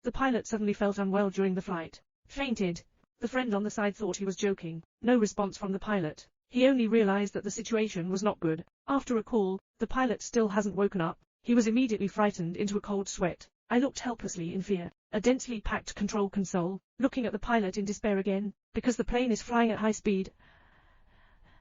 The pilot suddenly felt unwell during the flight. Fainted. The friend on the side thought he was joking. No response from the pilot. He only realized that the situation was not good. After a call, the pilot still hasn't woken up. He was immediately frightened into a cold sweat. I looked helplessly in fear. A densely packed control console, looking at the pilot in despair again, because the plane is flying at high speed.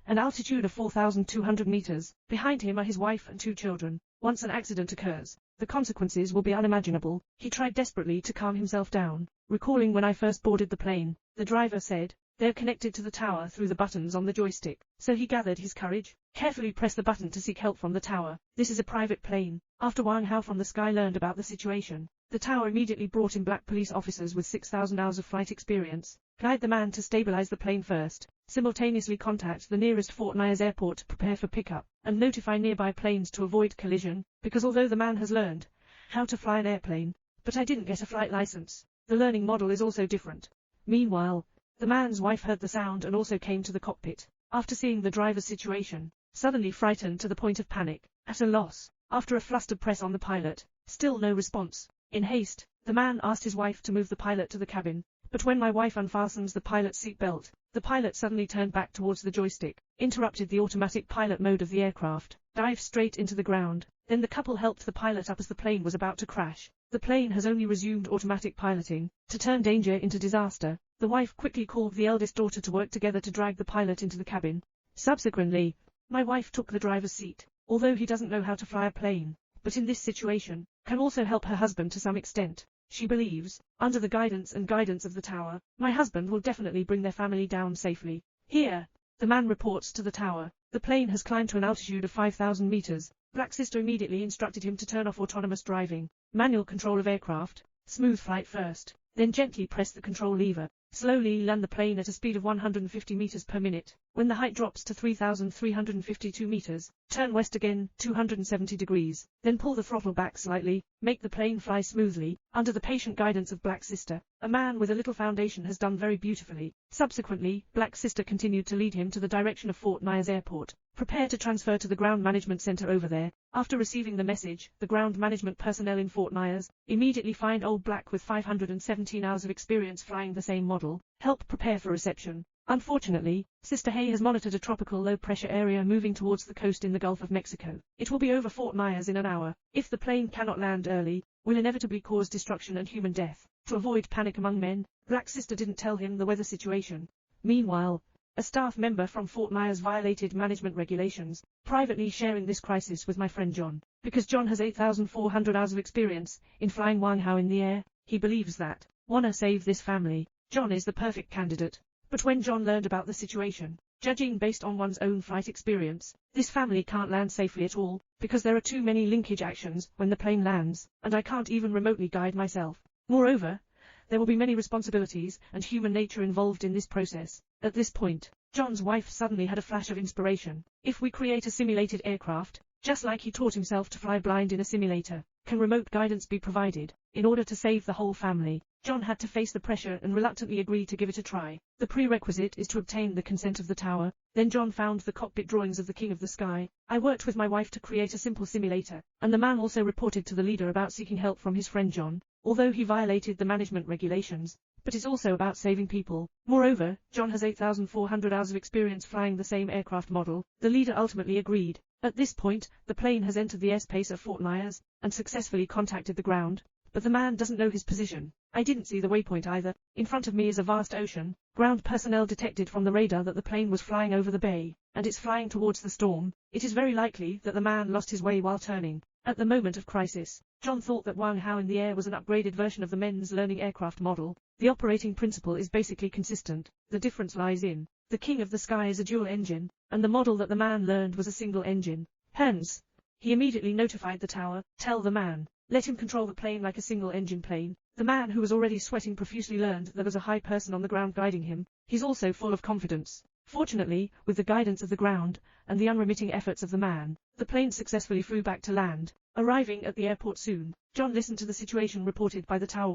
An altitude of 4,200 meters. Behind him are his wife and 2 children. Once an accident occurs, the consequences will be unimaginable. He tried desperately to calm himself down. Recalling when I first boarded the plane, the driver said, "They're connected to the tower through the buttons on the joystick." So he gathered his courage, carefully pressed the button to seek help from the tower. This is a private plane. After Wang Hao from the sky learned about the situation, the tower immediately brought in black police officers with 6,000 hours of flight experience. Guide the man to stabilize the plane first. Simultaneously contact the nearest Fort Myers airport to prepare for pickup, and notify nearby planes to avoid collision, because although the man has learned how to fly an airplane, but I didn't get a flight license, the learning model is also different. Meanwhile, the man's wife heard the sound and also came to the cockpit. After seeing the driver's situation, suddenly frightened to the point of panic, at a loss, after a flustered press on the pilot, still no response. In haste, the man asked his wife to move the pilot to the cabin, but when my wife unfastens the pilot's seat belt, the pilot suddenly turned back towards the joystick, interrupted the automatic pilot mode of the aircraft, dived straight into the ground. Then the couple helped the pilot up as the plane was about to crash. The plane has only resumed automatic piloting. To turn danger into disaster, the wife quickly called the eldest daughter to work together to drag the pilot into the cabin. Subsequently, my wife took the driver's seat, although he doesn't know how to fly a plane, but in this situation, can also help her husband to some extent. She believes, under the guidance of the tower, my husband will definitely bring their family down safely. Here, the man reports to the tower. The plane has climbed to an altitude of 5,000 meters. Black Sister immediately instructed him to turn off autonomous driving, manual control of aircraft, smooth flight first, then gently press the control lever. Slowly land the plane at a speed of 150 meters per minute. When the height drops to 3,352 meters, turn west again, 270 degrees, then pull the throttle back slightly, make the plane fly smoothly, under the patient guidance of Black Sister. A man with a little foundation has done very beautifully. Subsequently, Black Sister continued to lead him to the direction of Fort Myers Airport. Prepare to transfer to the ground management center over there. After receiving the message, the ground management personnel in Fort Myers immediately find Old Black with 517 hours of experience flying the same model. Help prepare for reception. Unfortunately, Sister Hay has monitored a tropical low-pressure area moving towards the coast in the Gulf of Mexico. It will be over Fort Myers in an hour. If the plane cannot land early, will inevitably cause destruction and human death. To avoid panic among men, Black Sister didn't tell him the weather situation. Meanwhile, a staff member from Fort Myers violated management regulations, privately sharing this crisis with my friend John. Because John has 8,400 hours of experience in flying Wang Hao in the air, he believes that, wanna save this family, John is the perfect candidate. But when John learned about the situation, judging based on one's own flight experience, this family can't land safely at all, because there are too many linkage actions when the plane lands, and I can't even remotely guide myself. Moreover, there will be many responsibilities and human nature involved in this process. At this point, John's wife suddenly had a flash of inspiration. If we create a simulated aircraft, just like he taught himself to fly blind in a simulator, can remote guidance be provided? In order to save the whole family, John had to face the pressure and reluctantly agree to give it a try. The prerequisite is to obtain the consent of the tower. Then John found the cockpit drawings of the King of the Sky. I worked with my wife to create a simple simulator, and the man also reported to the leader about seeking help from his friend John, although he violated the management regulations, but it's also about saving people. Moreover, John has 8,400 hours of experience flying the same aircraft model. The leader ultimately agreed. At this point, the plane has entered the airspace of Fort Myers, and successfully contacted the ground. But the man doesn't know his position. I didn't see the waypoint either. In front of me is a vast ocean. Ground personnel detected from the radar that the plane was flying over the bay, and it's flying towards the storm. It is very likely that the man lost his way while turning. At the moment of crisis, John thought that Wang Hao in the air was an upgraded version of the men's learning aircraft model. The operating principle is basically consistent. The difference lies in, the King of the Sky is a dual engine, and the model that the man learned was a single engine. Hence, he immediately notified the tower, tell the man, let him control the plane like a single-engine plane. The man who was already sweating profusely learned there was a high person on the ground guiding him. He's also full of confidence. Fortunately, with the guidance of the ground, and the unremitting efforts of the man, the plane successfully flew back to land. Arriving at the airport soon, John listened to the situation reported by the tower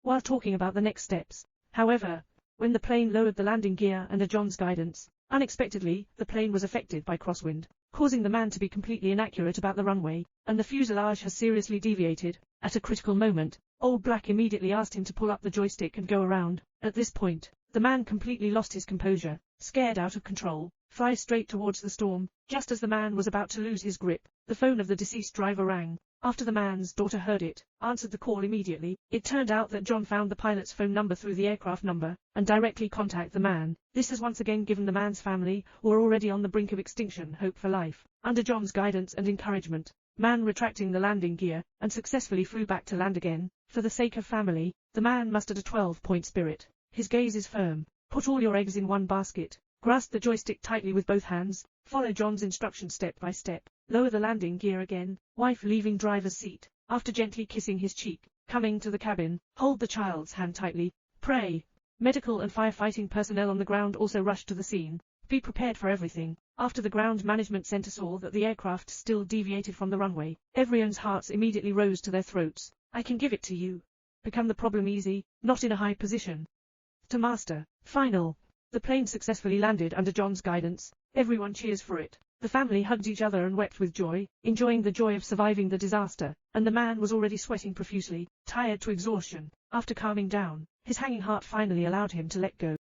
while talking about the next steps. However, when the plane lowered the landing gear under John's guidance, unexpectedly, the plane was affected by crosswind, causing the man to be completely inaccurate about the runway, and the fuselage has seriously deviated. At a critical moment, Old Black immediately asked him to pull up the joystick and go around. At this point, the man completely lost his composure, scared out of control, flies straight towards the storm. Just as the man was about to lose his grip, the phone of the deceased driver rang. After the man's daughter heard it, answered the call immediately. It turned out that John found the pilot's phone number through the aircraft number, and directly contacted the man. This has once again given the man's family, who are already on the brink of extinction, hope for life. Under John's guidance and encouragement, man retracting the landing gear, and successfully flew back to land again. For the sake of family, the man mustered a 12-point spirit. His gaze is firm. Put all your eggs in one basket. Grasp the joystick tightly with both hands. Follow John's instructions step by step. Lower the landing gear again. Wife leaving driver's seat. After gently kissing his cheek, coming to the cabin, hold the child's hand tightly. Pray. Medical and firefighting personnel on the ground also rushed to the scene. Be prepared for everything. After the ground management center saw that the aircraft still deviated from the runway, everyone's hearts immediately rose to their throats. I can give it to you. Become the problem easy, not in a high position. To master. Final. The plane successfully landed under John's guidance. Everyone cheers for it. The family hugged each other and wept with joy, enjoying the joy of surviving the disaster, and the man was already sweating profusely, tired to exhaustion. After calming down, his hanging heart finally allowed him to let go.